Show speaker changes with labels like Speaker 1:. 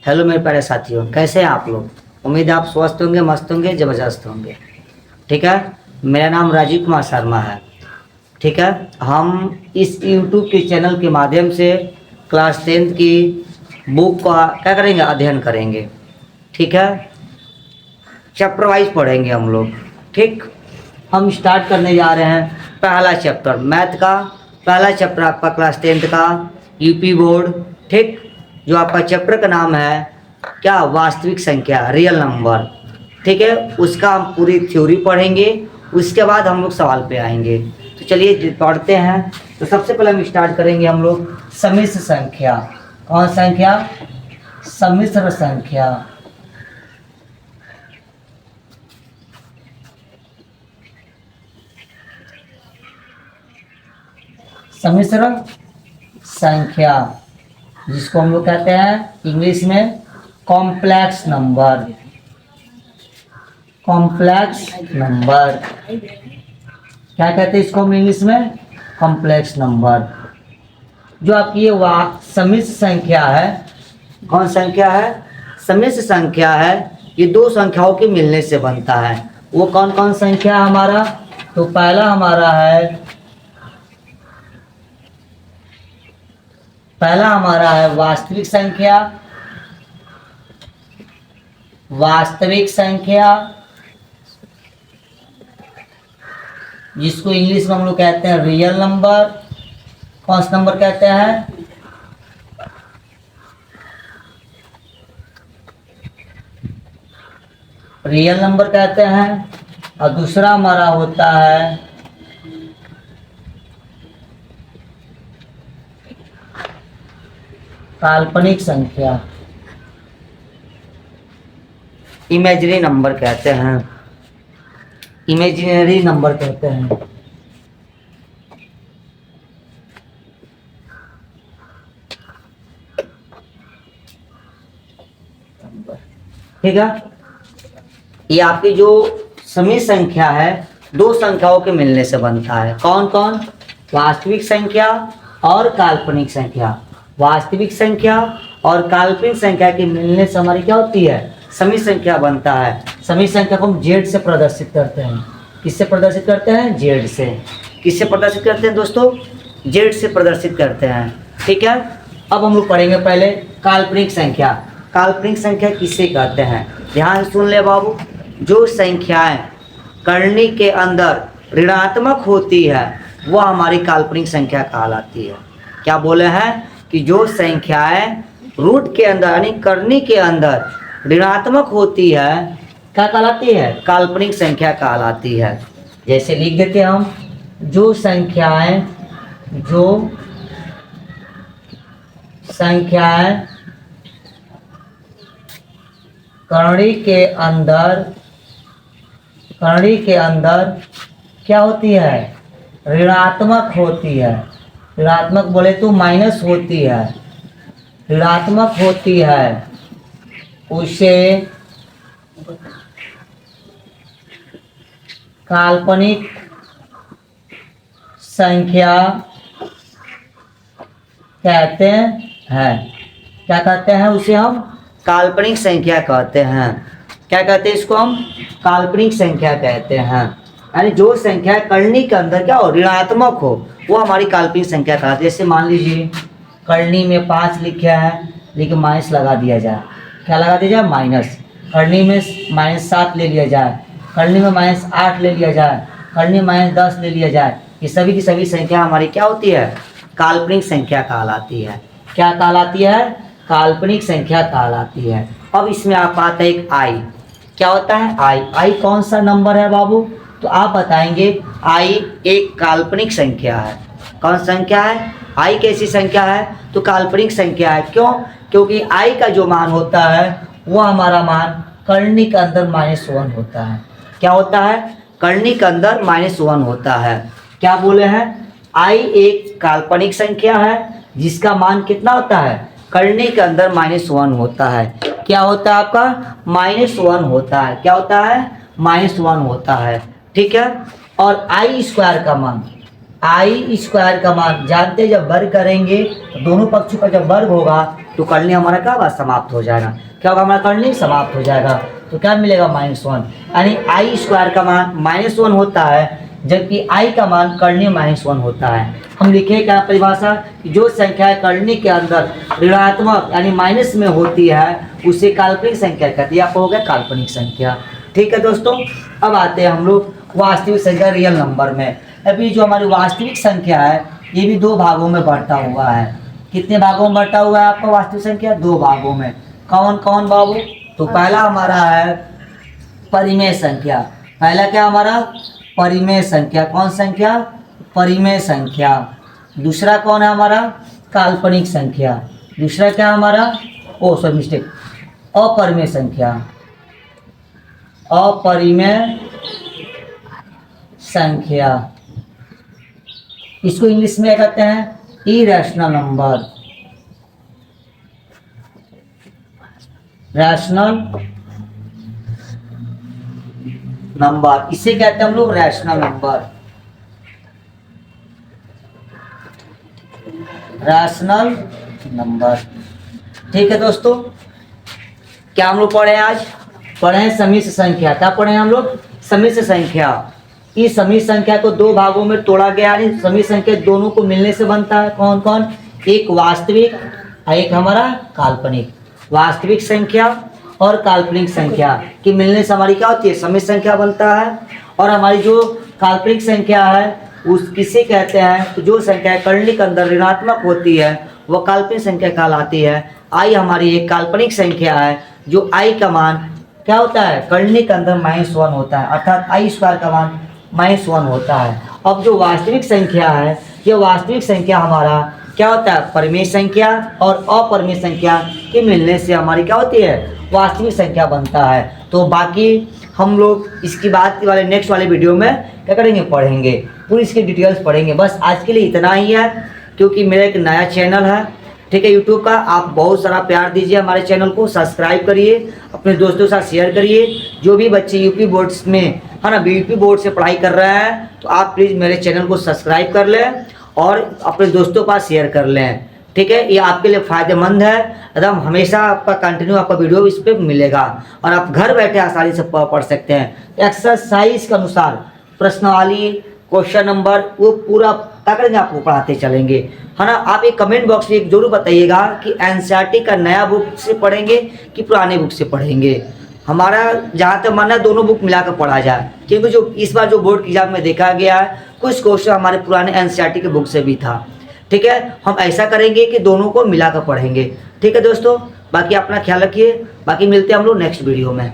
Speaker 1: Hello मेरे प्यारे साथियों, कैसे हैं आप लोग। उम्मीद है आप स्वस्थ होंगे, मस्त होंगे, ज़बरदस्त होंगे। ठीक है, मेरा नाम राजीव कुमार शर्मा है। ठीक है, हम इस यूट्यूब के चैनल के माध्यम से क्लास 10th की बुक का क्या करेंगे, अध्ययन करेंगे। ठीक है, चैप्टर वाइज पढ़ेंगे हम लोग। ठीक, हम स्टार्ट करने जा रहे हैं पहला चैप्टर मैथ का। पहला चैप्टर आपका क्लास 10th का यूपी बोर्ड। ठीक, जो आपका चैप्टर का नाम है क्या, वास्तविक संख्या, रियल नंबर। ठीक है, उसका हम पूरी थ्योरी पढ़ेंगे, उसके बाद हम लोग सवाल पे आएंगे। तो चलिए पढ़ते हैं। तो सबसे पहले हम स्टार्ट करेंगे हम लोग सम्मिश्र संख्या। कौन संख्या? सम्मिश्र संख्या। सम्मिश्र संख्या जिसको हम लोग कहते हैं इंग्लिश में कॉम्प्लेक्स नंबर। कॉम्प्लेक्स नंबर क्या कहते हैं इसको हम इंग्लिश में? Complex number. जो आपकी ये सम्मिश्र संख्या है, कौन संख्या है? सम्मिश्र संख्या है। ये दो संख्याओं के मिलने से बनता है। वो कौन कौन संख्या है हमारा? तो पहला हमारा है वास्तविक संख्या। वास्तविक संख्या जिसको इंग्लिश में हम लोग कहते हैं रियल नंबर। कौन सा नंबर कहते हैं? रियल नंबर कहते हैं। और दूसरा हमारा होता है काल्पनिक संख्या, इमेजिनरी नंबर कहते हैं। इमेजिनरी नंबर कहते हैं। ठीक है, ये आपकी जो सम्मिश्र संख्या है दो संख्याओं के मिलने से बनता है। कौन कौन? वास्तविक संख्या और काल्पनिक संख्या। वास्तविक संख्या और काल्पनिक संख्या के मिलने से हमारी क्या होती है? सम्मिश्र संख्या बनता है। सम्मिश्र संख्या को हम जेड से प्रदर्शित करते हैं। किससे प्रदर्शित करते हैं? जेड से। किससे प्रदर्शित करते हैं दोस्तों? जेड से प्रदर्शित करते हैं। ठीक है, अब हम लोग पढ़ेंगे पहले काल्पनिक संख्या। काल्पनिक संख्या किसे कहते हैं? ध्यान सुन ले बाबू। जो संख्याएं करनी के अंदर ऋणात्मक होती है वह हमारी काल्पनिक संख्या कहलाती है। क्या बोले हैं कि जो संख्याएं रूट के अंदर यानी करनी के अंदर ऋणात्मक होती है क्या कहलाती है? काल्पनिक संख्या कहलाती है। जैसे लिख देते हैं हम, जो संख्याएं करनी के अंदर क्या होती है? ऋणात्मक होती है। ऋणात्मक बोले तो माइनस होती है। ऋणात्मक होती है उसे काल्पनिक संख्या कहते हैं। क्या कहते हैं उसे? हम काल्पनिक संख्या कहते हैं। क्या कहते हैं इसको? हम काल्पनिक संख्या कहते हैं। यानी जो संख्या करनी के अंदर क्या हो, ऋणात्मक हो, वो हमारी काल्पनिक संख्या कहलाती है। जैसे मान लीजिए करनी में 5 लिखा है लेकिन माइनस लगा दिया जाए। क्या लगा दिया जाए? माइनस। करनी में -7 ले लिया जाए, करनी में -8 ले लिया जाए, करनी में -10 ले लिया जाए। ये सभी की सभी संख्या हमारी क्या होती है? काल्पनिक संख्या कहलाती है। क्या कहलाती है? काल्पनिक संख्या कहलाती है। अब इसमें आप आता है एक आई। क्या होता है? आई कौन सा नंबर है बाबू? तो आप बताएंगे आई एक काल्पनिक संख्या है। कौन संख्या है? आई कैसी संख्या है? तो काल्पनिक संख्या है। क्यों? क्योंकि आई का जो मान होता है वो हमारा मान करनी के अंदर -1 होता है। क्या होता है? करनी के अंदर -1 होता है। क्या बोले हैं? आई एक काल्पनिक संख्या है जिसका मान कितना होता है? करनी के अंदर -1 होता है। क्या होता है आपका? -1 होता है। क्या होता है? -1 होता है। ठीक है, और आई स्क्वायर का मान जानते, जब वर्ग करेंगे तो दोनों पक्षों का जब वर्ग होगा तो करनी हमारा क्या होगा, समाप्त हो जाएगा। क्या होगा, हमारा करनी समाप्त हो जाएगा। तो क्या मिलेगा, -1, यानी आई स्क्वायर का मान -1 होता है, जबकि आई का मान करनी -1 होता है। हम लिखे क्या परिभाषा, जो संख्या करनी के अंदर ऋणात्मक यानी माइनस में होती है उसे काल्पनिक संख्या कहते हैं। आपको हो गया काल्पनिक संख्या। ठीक है दोस्तों, अब आते हैं हम लोग वास्तविक संख्या रियल नंबर में। अभी जो हमारी वास्तविक संख्या है ये भी 2 भागों में बढ़ता हुआ है। कितने भागों में बढ़ता हुआ है आपका वास्तविक संख्या, 2 भागों में। कौन कौन बाबू, तो पहला हमारा है परिमेय संख्या। पहला क्या हमारा, परिमेय संख्या। कौन संख्या, परिमेय संख्या। दूसरा कौन है हमारा, काल्पनिक संख्या। दूसरा क्या हमारा, मिस्टेक, अपरिमेय संख्या। अपरिमेय संख्या, इसको इंग्लिश में कहते हैं इरेशनल नंबर। रैशनल नंबर, इसे कहते हैं हम लोग रैशनल नंबर। Rational number. ठीक है दोस्तों, क्या हम लोग पढ़े आज, पढ़े हैं समिश्र संख्या। क्या पढ़े हैं हम लोग, समिश्र संख्या। इस समिश्र संख्या को 2 भागों में तोड़ा गया है। समिश्र संख्या दोनों को मिलने से बनता है। कौन कौन, एक वास्तविक और एक हमारा काल्पनिक। वास्तविक संख्या और काल्पनिक संख्या के मिलने से हमारी क्या होती है, समिश्र संख्या बनता है। और हमारी जो काल्पनिक संख्या है उस किसे कहते हैं, तो जो संख्या करनी के अंदर ऋणात्मक होती है वह काल्पनिक संख्या कहलाती है। आई हमारी एक काल्पनिक संख्या है, जो आई का मान क्या होता है, करनी के अंदर -1 होता है, अर्थात आई स्क्वायर का मान -1 होता है। अब जो वास्तविक संख्या है, यह वास्तविक संख्या हमारा क्या होता है, परिमेय संख्या और अपरिमेय संख्या के मिलने से हमारी क्या होती है, वास्तविक संख्या बनता है। तो बाकी हम लोग इसकी बात वाले नेक्स्ट वाले वीडियो में क्या करेंगे, पढ़ेंगे, पूरी इसकी डिटेल्स पढ़ेंगे। बस आज के लिए इतना ही है, क्योंकि मेरा एक नया चैनल है, ठीक है, यूट्यूब का। आप बहुत सारा प्यार दीजिए हमारे चैनल को, सब्सक्राइब करिए, अपने दोस्तों के साथ शेयर करिए। जो भी बच्चे यूपी बोर्ड्स में है ना, यूपी बोर्ड से पढ़ाई कर रहे हैं, तो आप प्लीज़ मेरे चैनल को सब्सक्राइब कर लें और अपने दोस्तों के पास शेयर कर लें। ठीक है, ये आपके लिए फ़ायदेमंद है। एकदम हमेशा आपका कंटिन्यू आपका वीडियो इस पर मिलेगा और आप घर बैठे आसानी से पढ़ सकते हैं। एक्सरसाइज के अनुसार प्रश्नावली, क्वेश्चन नंबर, वो पूरा क्या करेंगे, आपको पढ़ाते चलेंगे, है ना। आप एक कमेंट बॉक्स में जरूर बताइएगा कि एनसीईआरटी का नया बुक से पढ़ेंगे कि पुराने बुक से पढ़ेंगे। हमारा जहाँ तक मानना है दोनों बुक मिलाकर पढ़ा जाए, क्योंकि जो इस बार जो बोर्ड की एग्जाम में देखा गया है कुछ क्वेश्चन हमारे पुराने एनसीईआरटी के बुक से भी था। ठीक है, हम ऐसा करेंगे कि दोनों को मिलाकर पढ़ेंगे। ठीक है दोस्तों, बाकी अपना ख्याल रखिए, बाकी मिलते हैं हम लोग नेक्स्ट वीडियो में।